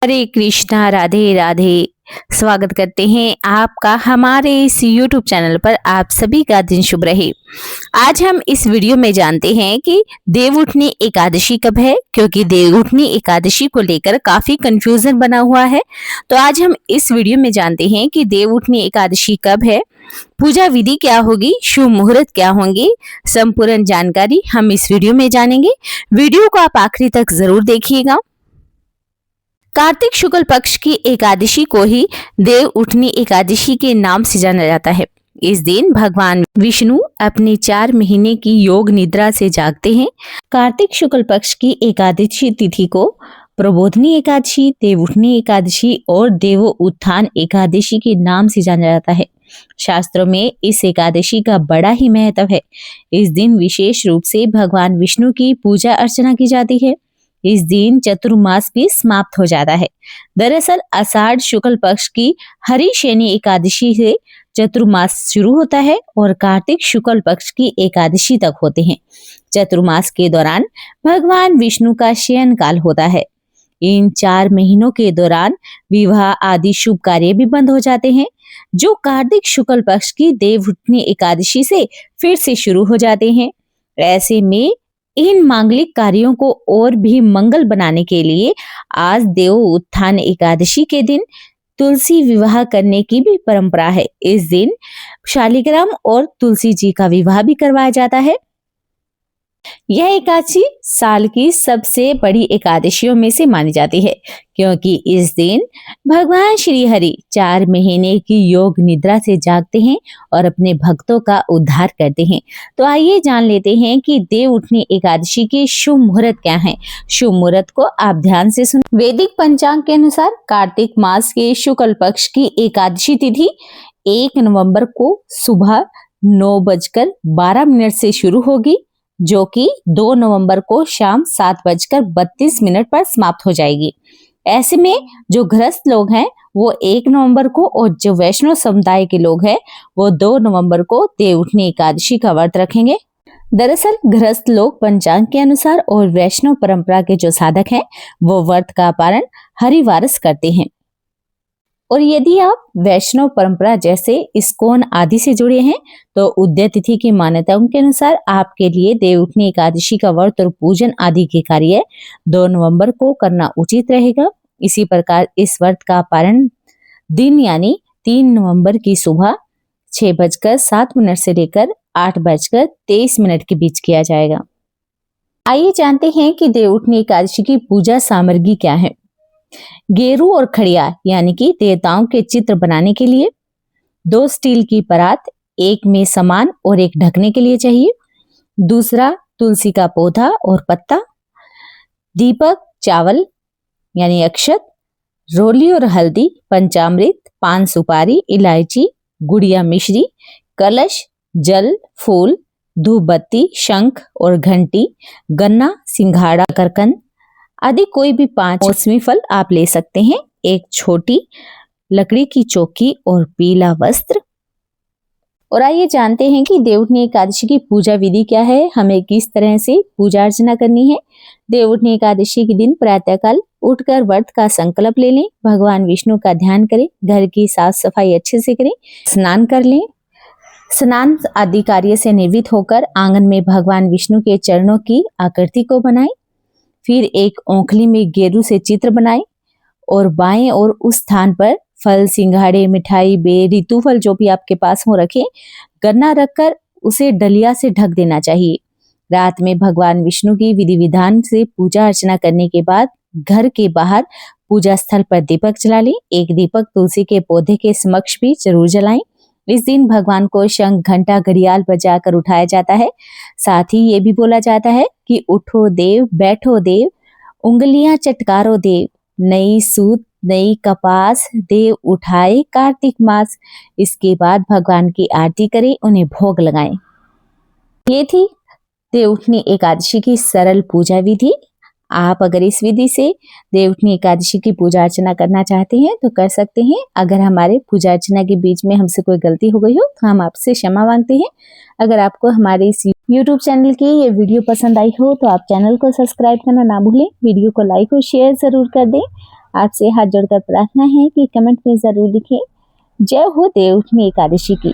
हरे कृष्णा, राधे राधे। स्वागत करते हैं आपका हमारे इस YouTube चैनल पर। आप सभी का दिन शुभ रहे। आज हम इस वीडियो में जानते हैं कि देवउठनी एकादशी कब है, क्योंकि देवउठनी एकादशी को लेकर काफी कंफ्यूजन बना हुआ है। तो आज हम इस वीडियो में जानते हैं कि देवउठनी एकादशी कब है, पूजा विधि क्या होगी, शुभ मुहूर्त क्या होंगे, संपूर्ण जानकारी हम इस वीडियो में जानेंगे। वीडियो को आप आखिरी तक जरूर देखिएगा। कार्तिक शुक्ल पक्ष की एकादशी को ही देवउठनी एकादशी के नाम से जाना जाता है। इस दिन भगवान विष्णु अपनी 4 महीने की योग निद्रा से जागते हैं। कार्तिक शुक्ल पक्ष की एकादशी तिथि को प्रबोधनी एकादशी, देवउठनी एकादशी और देव उत्थान एकादशी के नाम से जाना जाता है। शास्त्रों में इस एकादशी का बड़ा ही महत्व है। इस दिन विशेष रूप से भगवान विष्णु की पूजा अर्चना की जाती है। इस दिन चतुर्मास भी समाप्त हो जाता है। दरअसल आषाढ़ शुक्ल पक्ष की हरि शनि एकादशी से चतुर्मास शुरू होता है और कार्तिक शुक्ल पक्ष की एकादशी तक होते हैं। चतुर्मास के दौरान भगवान विष्णु का शयन काल होता है। इन 4 महीनों के दौरान विवाह आदि शुभ कार्य भी बंद हो जाते हैं, जो कार्तिक शुक्ल पक्ष की देवउठनी एकादशी से फिर से शुरू हो जाते हैं। ऐसे में इन मांगलिक कार्यों को और भी मंगल बनाने के लिए आज देव उत्थान एकादशी के दिन तुलसी विवाह करने की भी परंपरा है। इस दिन शालिग्राम और तुलसी जी का विवाह भी करवाया जाता है। यह एकादशी साल की सबसे बड़ी एकादशियों में से मानी जाती है, क्योंकि इस दिन भगवान श्री हरि 4 महीने की योग निद्रा से जागते हैं और अपने भक्तों का उद्धार करते हैं। तो आइए जान लेते हैं कि देवउठनी एकादशी के शुभ मुहूर्त क्या हैं। शुभ मुहूर्त को आप ध्यान से सुन। वैदिक पंचांग के अनुसार कार्तिक मास के शुक्ल पक्ष की एकादशी तिथि 1 नवंबर को सुबह 9:12 से शुरू होगी, जो कि 2 नवंबर को शाम 7:32 पर समाप्त हो जाएगी। ऐसे में जो गृहस्थ लोग हैं वो 1 नवंबर को और जो वैष्णव समुदाय के लोग हैं वो 2 नवंबर को देवउठनी एकादशी का व्रत रखेंगे। दरअसल गृहस्थ लोग पंचांग के अनुसार और वैष्णव परंपरा के जो साधक हैं वो व्रत का पालन हरिवारस करते हैं। और यदि आप वैष्णव परंपरा जैसे इस्कॉन आदि से जुड़े हैं तो उदय तिथि की मान्यताओं के अनुसार आपके लिए देवउठनी एकादशी का व्रत और पूजन आदि के कार्य 2 नवंबर को करना उचित रहेगा। इसी प्रकार इस व्रत का पारण दिन यानी 3 नवंबर की सुबह 6:07 से लेकर 8:23 के बीच किया जाएगा। आइए जानते हैं कि देवउठनी एकादशी की पूजा सामग्री क्या है। गेरू और खड़िया यानी कि देवताओं के चित्र बनाने के लिए 2 स्टील की परात, एक में समान और एक ढकने के लिए चाहिए। दूसरा तुलसी का पौधा और पत्ता, दीपक, चावल यानी अक्षत, रोली और हल्दी, पंचामृत, पान सुपारी, इलायची, गुड़िया मिश्री, कलश, जल, फूल, धूप बत्ती, शंख और घंटी, गन्ना, सिंघाड़ा, करकंद आदि कोई भी 5 मौसमी फल आप ले सकते हैं, एक छोटी लकड़ी की चौकी और पीला वस्त्र। और आइए जानते हैं कि देवउठनी एकादशी की पूजा विधि क्या है, हमें किस तरह से पूजा अर्चना करनी है। देवउठनी एकादशी के दिन प्रातःकाल उठकर व्रत का संकल्प ले लें, भगवान विष्णु का ध्यान करें, घर की साफ सफाई अच्छे से करें, स्नान कर लें। स्नान आदि कार्य से निवृत्त होकर आंगन में भगवान विष्णु के चरणों की आकृति को बनाएं। फिर एक औंखली में गेरू से चित्र बनाएं और बाएं और उस स्थान पर फल, सिंघाड़े, मिठाई, बेर, ऋतुफल जो भी आपके पास हो रखें। गन्ना रखकर उसे डलिया से ढक देना चाहिए। रात में भगवान विष्णु की विधि विधान से पूजा अर्चना करने के बाद घर के बाहर पूजा स्थल पर दीपक जला लें। एक दीपक तुलसी के पौधे के समक्ष भी जरूर जलाएं। इस दिन भगवान को शंख, घंटा, घड़ियाल बजाकर उठाया जाता है। साथ ही ये भी बोला जाता है कि उठो देव, बैठो देव, उंगलियां चटकारो देव, नई सूत नई कपास देव उठाए कार्तिक मास। इसके बाद भगवान की आरती करें, उन्हें भोग लगाएं। ये थी देवउठनी एकादशी की सरल पूजा विधि। आप अगर इस विधि से देवउठनी एकादशी की पूजा अर्चना करना चाहते हैं तो कर सकते हैं। अगर हमारे पूजा अर्चना के बीच में हमसे कोई गलती हो गई हो तो हम आपसे क्षमा मांगते हैं। अगर आपको हमारे इस YouTube चैनल की ये वीडियो पसंद आई हो तो आप चैनल को सब्सक्राइब करना ना भूलें, वीडियो को लाइक और शेयर जरूर कर दें। आपसे हाथ जोड़कर प्रार्थना है कि कमेंट में ज़रूर लिखें। जय हो देवउठनी एकादशी की।